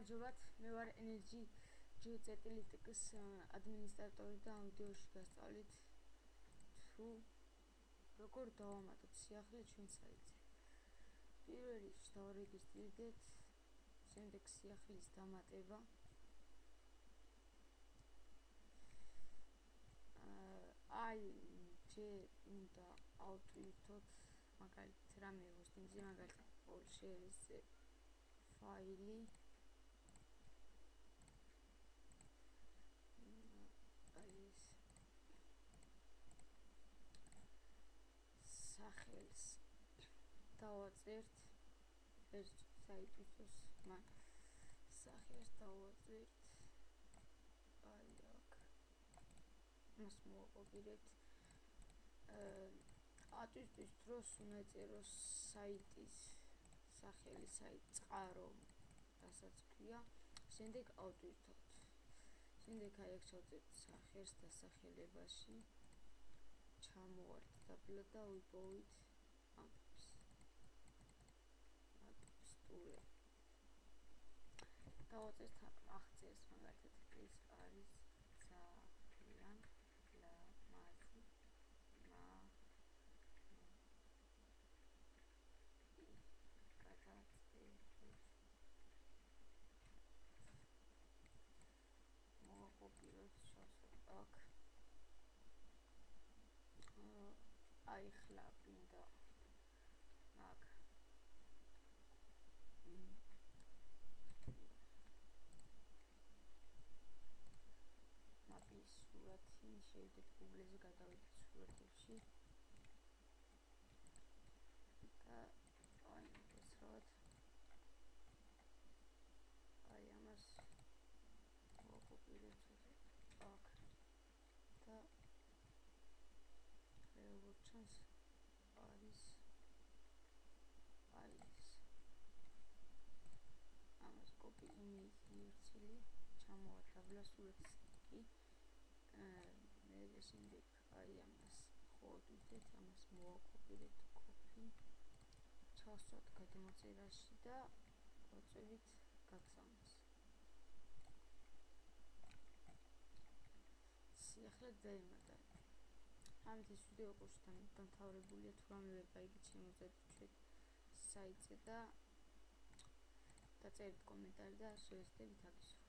გამარჯობათ, მე ვარ Energy Geopolitics ადმინისტრატორი და ამ ვიდეოში გასწავლით თუ როგორ დავამატოთ სიახლე ჩვენ საიტზე. პირველ რიგში დავარეგისტრირდეთ, შემდეგ სიახლის დამატება. ჯერ უნდა ავტვირთოთ, მაგალითად რამე ჰოსტინგზე, მაგალითად Polshare-ზე ფაილი. სახელს დავაწერთ, ეს საიტისთვის მან სახელს დავაწერთ. აქ მას მოვაკოპირებთ. ატვირთვის დროს უნდა ეწეროს საიტის სახელი, საიტ წყარო, რასაც ქვია. შემდეგ ავტვირთოთ. შემდეგ აქ ჩავწერთ სახელს დასახელებაში. ჩამოვართ დაბლა და ვიპოვით ამბებს. სტურე. დავაწერთ აღწერს, მაგალითად ეს არის ძალიან ლამაზი მოვაკოპიროთ, შევსვათ აქ. ახლა მინდა აქ მაპის სურათი, შევიდეთ Google-ზე, გადავიდეთ სურათებში და მოსრავთ ამას მოვაკოპირებთ აქ და როგორც ჩანს არის ეს. ამას copy image ვიხსნი, ჩამოვართ დაბლა სურათს კი. მე შემდეგ ამას ხოდვით, ამას მოვაკოპირებთ copy, ჩავსვათ გადამოწერაში და ვაწვევით გაგზავნას. სიახლე დაემატა. ამით ეს ვიდეო კურსთან დამთავრებულია. თუ რამე ვერ გაიგეთ, შემოწერთ ჩვენ საიტზე და დაწერთ კომენტარი და შევეცდებით აკისროთ.